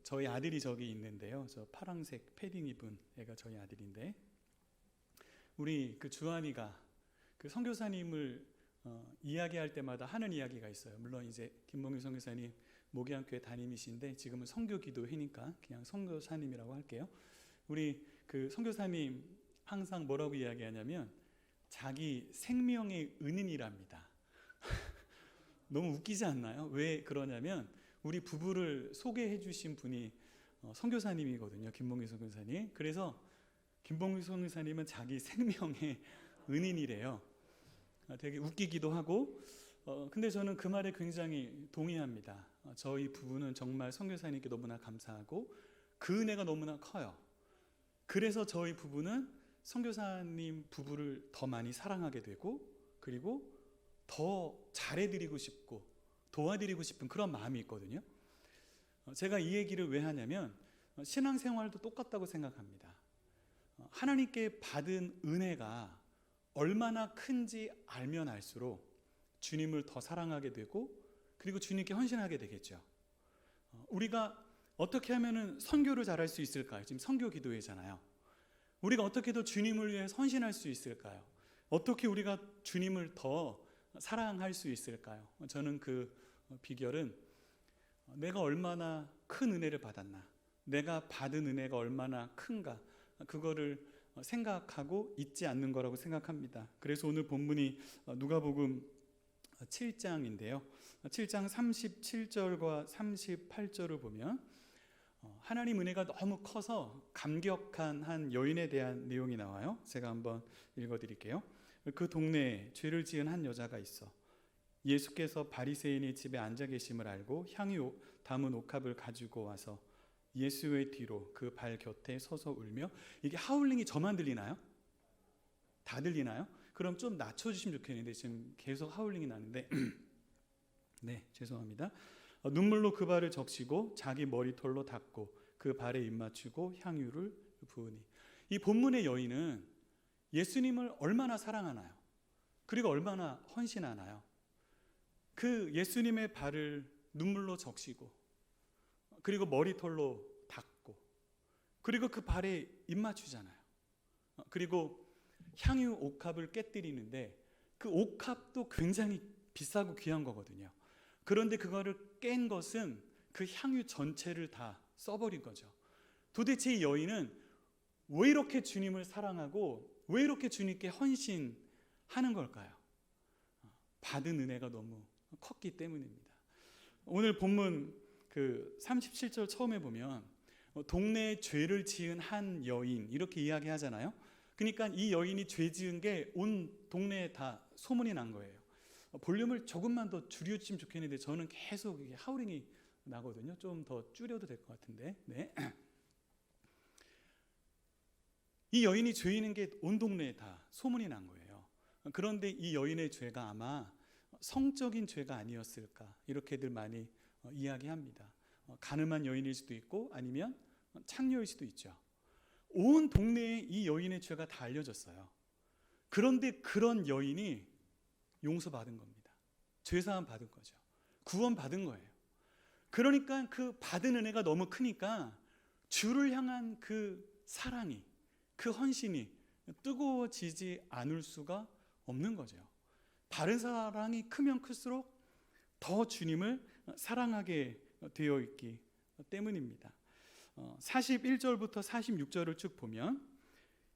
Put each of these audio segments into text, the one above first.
저희 아들이 저기 있는데요. 저 파란색 패딩 입은 애가 저희 아들인데, 우리 그 주한이가 그 선교사님을 이야기할 때마다 하는 이야기가 있어요. 물론 이제 김봉규 선교사님 목양교회 담임이신데 지금은 선교기도회니까 그냥 선교사님이라고 할게요. 우리 그 선교사님 항상 뭐라고 이야기하냐면 자기 생명의 은인이랍니다. 너무 웃기지 않나요? 왜 그러냐면 우리 부부를 소개해 주신 분이 선교사님이거든요. 김봉규 선교사님. 그래서 김봉규 선교사님은 자기 생명의 은인이래요. 되게 웃기기도 하고, 근데 저는 그 말에 굉장히 동의합니다. 저희 부부는 정말 선교사님께 너무나 감사하고 그 은혜가 너무나 커요. 그래서 저희 부부는 선교사님 부부를 더 많이 사랑하게 되고, 그리고 더 잘해드리고 싶고 도와드리고 싶은 그런 마음이 있거든요. 제가 이 얘기를 왜 하냐면 신앙생활도 똑같다고 생각합니다. 하나님께 받은 은혜가 얼마나 큰지 알면 알수록 주님을 더 사랑하게 되고, 그리고 주님께 헌신하게 되겠죠. 우리가 어떻게 하면 선교를 잘할 수 있을까요? 지금 선교 기도회잖아요. 우리가 어떻게 더 주님을 위해 헌신할 수 있을까요? 어떻게 우리가 주님을 더 사랑할 수 있을까요? 저는 그 비결은 내가 얼마나 큰 은혜를 받았나, 내가 받은 은혜가 얼마나 큰가, 그거를 생각하고 잊지 않는 거라고 생각합니다. 그래서 오늘 본문이 누가복음 7장인데요. 7장 37절과 38절을 보면 하나님 은혜가 너무 커서 감격한 한 여인에 대한 내용이 나와요. 제가 한번 읽어드릴게요. 그 동네에 죄를 지은 한 여자가 있어. 예수께서 바리새인의 집에 앉아 계심을 알고 향이 담은 옥합을 가지고 와서 예수의 뒤로 그 발 곁에 서서 울며, 이게 하울링이 저만 들리나요? 다 들리나요? 그럼 좀 낮춰주시면 좋겠는데 지금 계속 하울링이 나는데 네, 죄송합니다. 눈물로 그 발을 적시고 자기 머리털로 닦고 그 발에 입 맞추고 향유를 부으니. 이 본문의 여인은 예수님을 얼마나 사랑하나요? 그리고 얼마나 헌신하나요? 그 예수님의 발을 눈물로 적시고, 그리고 머리털로 닦고, 그리고 그 발에 입 맞추잖아요. 그리고 향유 옥합을 깨뜨리는데 그 옥합도 굉장히 비싸고 귀한 거거든요. 그런데 그거를 깬 것은 그 향유 전체를 다 써버린 거죠. 도대체 이 여인은 왜 이렇게 주님을 사랑하고 왜 이렇게 주님께 헌신하는 걸까요? 받은 은혜가 너무 컸기 때문입니다. 오늘 본문 그 37절 처음에 보면 동네에 죄를 지은 한 여인 이렇게 이야기하잖아요. 그러니까 이 여인이 죄 지은 게 온 동네에 다 소문이 난 거예요. 볼륨을 조금만 더 줄여주시면 좋겠는데 저는 계속 이게 하울링이 나거든요. 좀 더 줄여도 될 것 같은데. 네. 이 여인이 죄인인 게 온 동네에 다 소문이 난 거예요. 그런데 이 여인의 죄가 아마 성적인 죄가 아니었을까, 이렇게들 많이 이야기합니다. 가늠한 여인일 수도 있고 아니면 창녀일 수도 있죠. 온 동네에 이 여인의 죄가 다 알려졌어요. 그런데 그런 여인이 용서받은 겁니다. 죄사함 받은 거죠. 구원 받은 거예요. 그러니까 그 받은 은혜가 너무 크니까 주를 향한 그 사랑이, 그 헌신이 뜨거워지지 않을 수가 없는 거죠. 다른 사랑이 크면 클수록 더 주님을 사랑하게 되어 있기 때문입니다. 41절부터 46절을 쭉 보면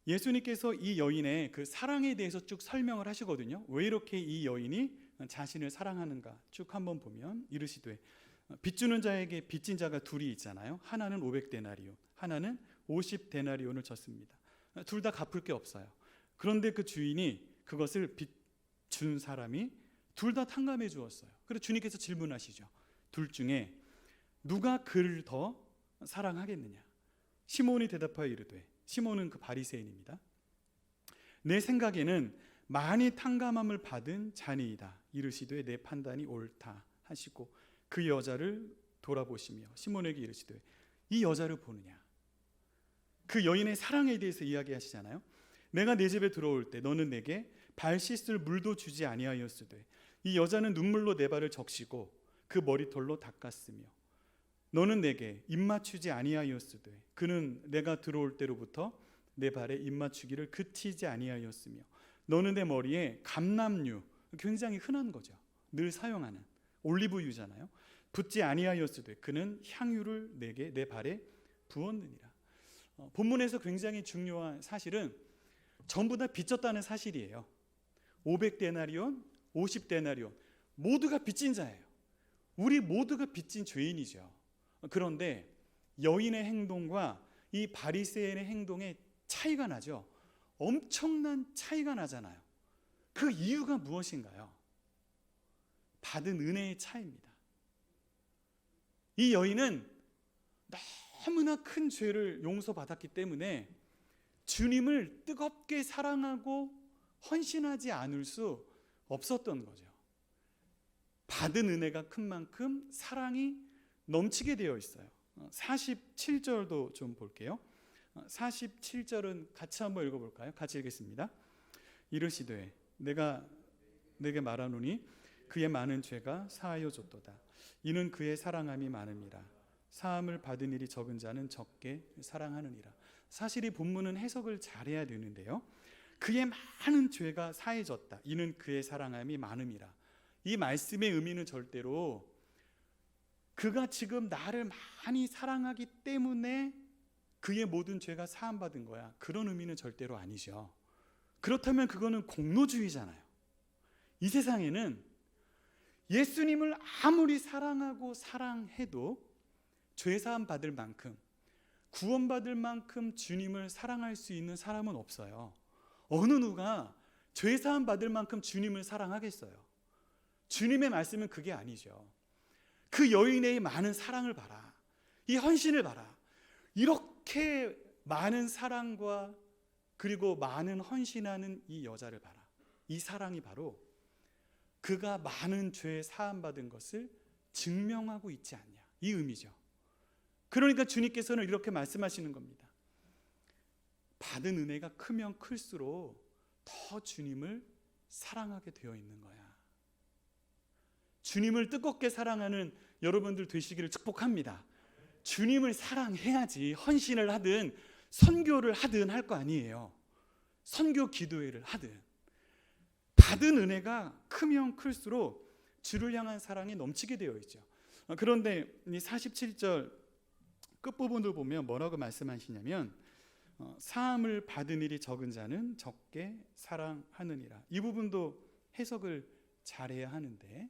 예수님께서 이 여인의 그 사랑에 대해서 쭉 설명을 하시거든요. 왜 이렇게 이 여인이 자신을 사랑하는가 쭉 한번 보면 이르시되, 빚주는 자에게 빚진 자가 둘이 있잖아요. 하나는 500데나리온, 하나는 50데나리온을 졌습니다. 둘 다 갚을 게 없어요. 그런데 그 주인이 그것을 빚준 사람이 둘 다 탕감해 주었어요. 그래서 주님께서 질문하시죠. 둘 중에 누가 그를 더 사랑하겠느냐? 시몬이 대답하여 이르되, 시몬은 그 바리새인입니다. 내 생각에는 많이 탕감함을 받은 자니이다. 이르시되 내 판단이 옳다 하시고 그 여자를 돌아보시며 시몬에게 이르시되, 이 여자를 보느냐? 그 여인의 사랑에 대해서 이야기하시잖아요. 내가 내 집에 들어올 때 너는 내게 발 씻을 물도 주지 아니하였으되 이 여자는 눈물로 내 발을 적시고 그 머리털로 닦았으며 너는 내게 입맞추지 아니하였으되 그는 내가 들어올 때로부터 내 발에 입맞추기를 그치지 아니하였으며 너는 내 머리에 감람류, 굉장히 흔한 거죠. 늘 사용하는 올리브유잖아요. 붓지 아니하였으되 그는 향유를 내게 내 발에 부었느니라. 본문에서 굉장히 중요한 사실은 전부 다 빚졌다는 사실이에요. 500데나리온, 50데나리온 모두가 빚진 자예요. 우리 모두가 빚진 죄인이죠. 그런데 여인의 행동과 이 바리새인의 행동에 차이가 나죠. 엄청난 차이가 나잖아요. 그 이유가 무엇인가요? 받은 은혜의 차이입니다. 이 여인은 너무나 큰 죄를 용서받았기 때문에 주님을 뜨겁게 사랑하고 헌신하지 않을 수 없었던 거죠. 받은 은혜가 큰 만큼 사랑이 넘치게 되어 있어요. 47절도 좀 볼게요. 47절은 같이 한번 읽어볼까요? 같이 읽겠습니다. 이르시되 내가 내게 말하노니 그의 많은 죄가 사하여 줬도다. 이는 그의 사랑함이 많음이라. 사함을 받은 일이 적은 자는 적게 사랑하느니라. 사실 이 본문은 해석을 잘해야 되는데요. 그의 많은 죄가 사해졌다. 이는 그의 사랑함이 많음이라. 이 말씀의 의미는 절대로 그가 지금 나를 많이 사랑하기 때문에 그의 모든 죄가 사함받은 거야, 그런 의미는 절대로 아니죠. 그렇다면 그거는 공로주의잖아요. 이 세상에는 예수님을 아무리 사랑하고 사랑해도 죄사함 받을 만큼, 구원받을 만큼 주님을 사랑할 수 있는 사람은 없어요. 어느 누가 죄사함 받을 만큼 주님을 사랑하겠어요? 주님의 말씀은 그게 아니죠. 그 여인의 많은 사랑을 봐라, 이 헌신을 봐라. 이렇게 많은 사랑과 그리고 많은 헌신하는 이 여자를 봐라. 이 사랑이 바로 그가 많은 죄 사함 받은 것을 증명하고 있지 않냐, 이 의미죠. 그러니까 주님께서는 이렇게 말씀하시는 겁니다. 받은 은혜가 크면 클수록 더 주님을 사랑하게 되어 있는 거야. 주님을 뜨겁게 사랑하는 여러분들 되시기를 축복합니다. 주님을 사랑해야지 헌신을 하든 선교를 하든 할 거 아니에요. 선교 기도회를 하든. 받은 은혜가 크면 클수록 주를 향한 사랑이 넘치게 되어 있죠. 그런데 이 47절 끝부분을 보면 뭐라고 말씀하시냐면 사함을 받은 일이 적은 자는 적게 사랑하느니라. 이 부분도 해석을 잘해야 하는데,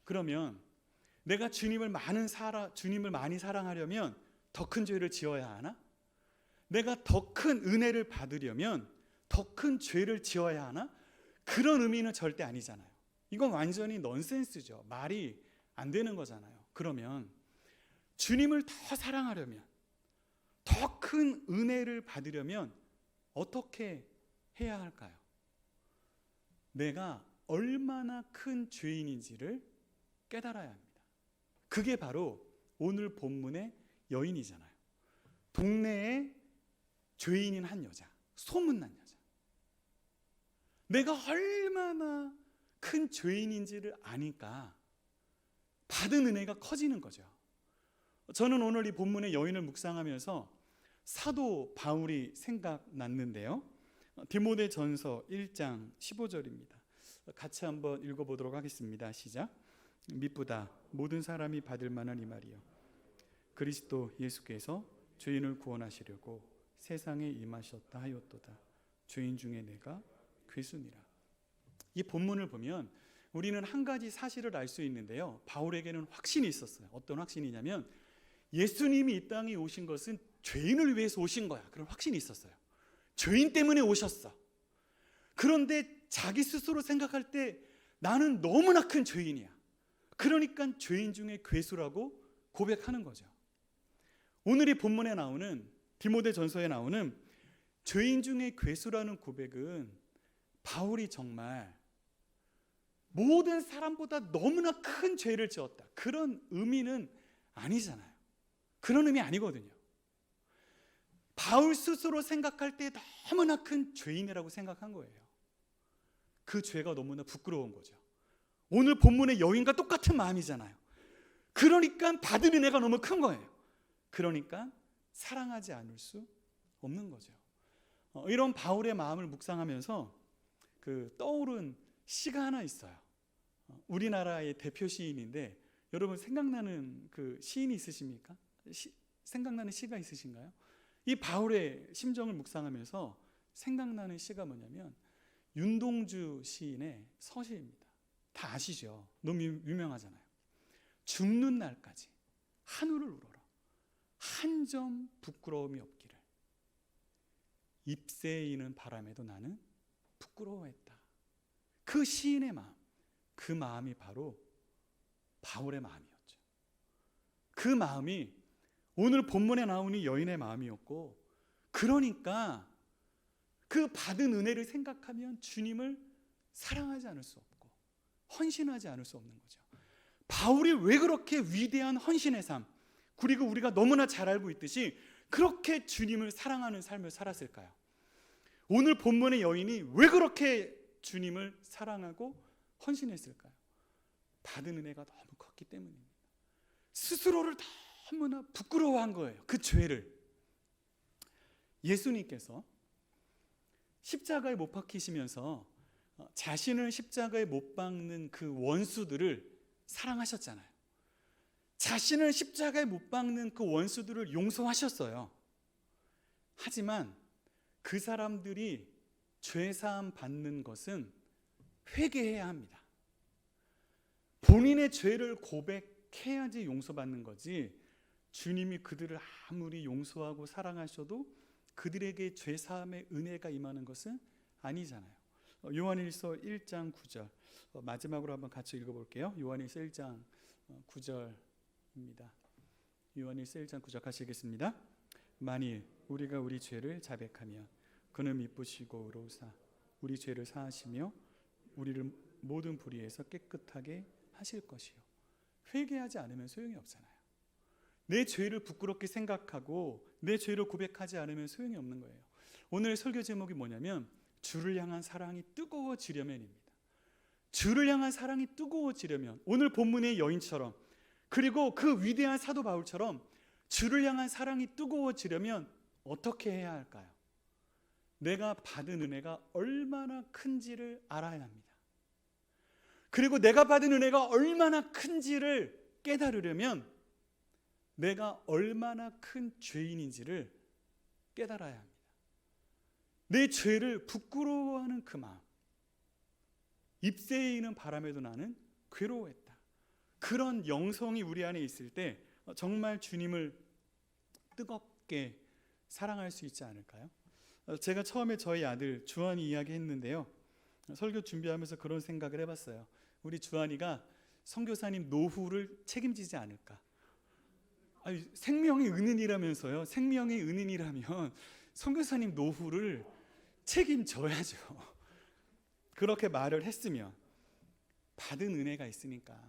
그러면 내가 주님을 많이 사랑하려면 더 큰 죄를 지어야 하나? 내가 더 큰 은혜를 받으려면 더 큰 죄를 지어야 하나? 그런 의미는 절대 아니잖아요. 이건 완전히 넌센스죠. 말이 안 되는 거잖아요. 그러면 주님을 더 사랑하려면, 더 큰 은혜를 받으려면 어떻게 해야 할까요? 내가 얼마나 큰 죄인인지를 깨달아야 합니다. 그게 바로 오늘 본문의 여인이잖아요. 동네에 죄인인 한 여자, 소문난 여자. 내가 얼마나 큰 죄인인지를 아니까 받은 은혜가 커지는 거죠. 저는 오늘 이 본문의 여인을 묵상하면서 사도 바울이 생각났는데요. 디모데전서 1장 15절입니다. 같이 한번 읽어보도록 하겠습니다. 시작. 미쁘다 모든 사람이 받을 만한 이 말이요, 그리스도 예수께서 죄인을 구원하시려고 세상에 임하셨다 하였도다. 죄인 중에 내가 괴순이라. 이 본문을 보면 우리는 한 가지 사실을 알 수 있는데요. 바울에게는 확신이 있었어요. 어떤 확신이냐면 예수님이 이 땅에 오신 것은 죄인을 위해서 오신 거야, 그런 확신이 있었어요. 죄인 때문에 오셨어. 그런데 자기 스스로 생각할 때 나는 너무나 큰 죄인이야. 그러니까 죄인 중에 괴수라고 고백하는 거죠. 오늘 이 본문에 나오는, 디모데전서에 나오는 죄인 중에 괴수라는 고백은 바울이 정말 모든 사람보다 너무나 큰 죄를 지었다, 그런 의미는 아니잖아요. 그런 의미 아니거든요. 바울 스스로 생각할 때 너무나 큰 죄인이라고 생각한 거예요. 그 죄가 너무나 부끄러운 거죠. 오늘 본문의 여인과 똑같은 마음이잖아요. 그러니까 받은 은혜가 너무 큰 거예요. 그러니까 사랑하지 않을 수 없는 거죠. 이런 바울의 마음을 묵상하면서 떠오른 시가 하나 있어요. 우리나라의 대표 시인인데 여러분 생각나는 시인이 있으십니까? 생각나는 시가 있으신가요? 이 바울의 심정을 묵상하면서 생각나는 시가 뭐냐면 윤동주 시인의 서시입니다. 다 아시죠? 너무 유명하잖아요. 죽는 날까지 하늘을 우러러 한 점 부끄러움이 없기를 잎새이는 바람에도 나는 부끄러워했다. 그 시인의 마음, 그 마음이 바로 바울의 마음이었죠. 그 마음이 오늘 본문에 나오는 이 여인의 마음이었고, 그러니까 그 받은 은혜를 생각하면 주님을 사랑하지 않을 수 없고 헌신하지 않을 수 없는 거죠. 바울이 왜 그렇게 위대한 헌신의 삶, 그리고 우리가 너무나 잘 알고 있듯이 그렇게 주님을 사랑하는 삶을 살았을까요? 오늘 본문의 여인이 왜 그렇게 주님을 사랑하고 헌신했을까요? 받은 은혜가 너무 컸기 때문입니다. 스스로를 너무나 부끄러워한 거예요. 그 죄를. 예수님께서 십자가에 못 박히시면서 자신을 십자가에 못 박는 그 원수들을 사랑하셨잖아요. 자신을 십자가에 못 박는 그 원수들을 용서하셨어요. 하지만 그 사람들이 죄사함 받는 것은 회개해야 합니다. 본인의 죄를 고백해야지 용서받는 거지, 주님이 그들을 아무리 용서하고 사랑하셔도 그들에게 죄사함의 은혜가 임하는 것은 아니잖아요. 요한일서 1장 9절 마지막으로 한번 같이 읽어볼게요. 요한일서 1장 9절입니다. 요한일서 1장 9절 같이 읽겠습니다. 만일 우리가 우리 죄를 자백하면 그는 미쁘시고 의로우사 우리 죄를 사하시며 우리를 모든 불의에서 깨끗하게 하실 것이요. 회개하지 않으면 소용이 없잖아요. 내 죄를 부끄럽게 생각하고 내 죄를 고백하지 않으면 소용이 없는 거예요. 오늘 설교 제목이 뭐냐면 주를 향한 사랑이 뜨거워지려면입니다. 주를 향한 사랑이 뜨거워지려면 오늘 본문의 여인처럼, 그리고 그 위대한 사도 바울처럼 주를 향한 사랑이 뜨거워지려면 어떻게 해야 할까요? 내가 받은 은혜가 얼마나 큰지를 알아야 합니다. 그리고 내가 받은 은혜가 얼마나 큰지를 깨달으려면 내가 얼마나 큰 죄인인지를 깨달아야 합니다. 내 죄를 부끄러워하는 그 마음, 잎새이는 바람에도 나는 괴로워했다. 그런 영성이 우리 안에 있을 때 정말 주님을 뜨겁게 사랑할 수 있지 않을까요? 제가 처음에 저희 아들 주한이 이야기했는데요, 설교 준비하면서 그런 생각을 해봤어요. 우리 주한이가 선교사님 노후를 책임지지 않을까. 아니, 생명의 은인이라면서요. 생명의 은인이라면 선교사님 노후를 책임져야죠. 그렇게 말을 했으면 받은 은혜가 있으니까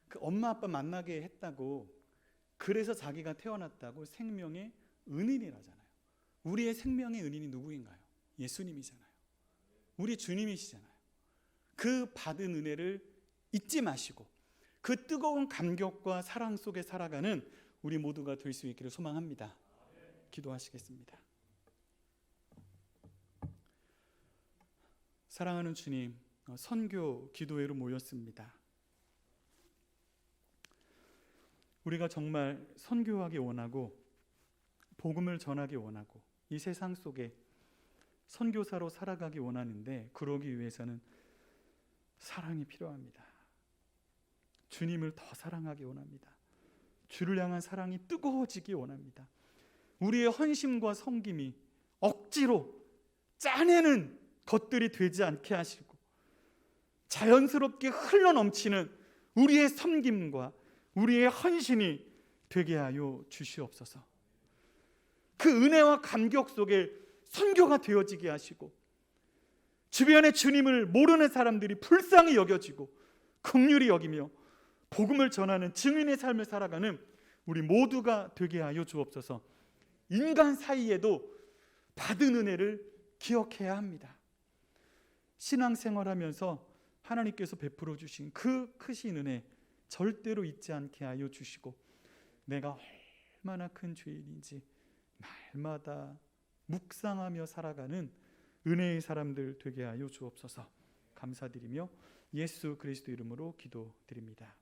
그 엄마 아빠 만나게 했다고, 그래서 자기가 태어났다고 생명의 은인이라잖아요. 우리의 생명의 은인이 누구인가요? 예수님이잖아요. 우리 주님이시잖아요. 그 받은 은혜를 잊지 마시고 그 뜨거운 감격과 사랑 속에 살아가는 우리 모두가 될 수 있기를 소망합니다. 기도하시겠습니다. 사랑하는 주님, 선교 기도회로 모였습니다. 우리가 정말 선교하기 원하고 복음을 전하기 원하고 이 세상 속에 선교사로 살아가기 원하는데, 그러기 위해서는 사랑이 필요합니다. 주님을 더 사랑하기 원합니다. 주를 향한 사랑이 뜨거워지기 원합니다. 우리의 헌신과 섬김이 억지로 짜내는 것들이 되지 않게 하시고 자연스럽게 흘러넘치는 우리의 섬김과 우리의 헌신이 되게 하여 주시옵소서. 그 은혜와 감격 속에 선교가 되어지게 하시고 주변에 주님을 모르는 사람들이 불쌍히 여겨지고 긍휼히 여기며 복음을 전하는 증인의 삶을 살아가는 우리 모두가 되게 하여 주옵소서. 인간 사이에도 받은 은혜를 기억해야 합니다. 신앙생활하면서 하나님께서 베풀어 주신 그 크신 은혜 절대로 잊지 않게 하여 주시고 내가 얼마나 큰 죄인인지 날마다 묵상하며 살아가는 은혜의 사람들 되게 하여 주옵소서. 감사드리며 예수 그리스도 이름으로 기도드립니다.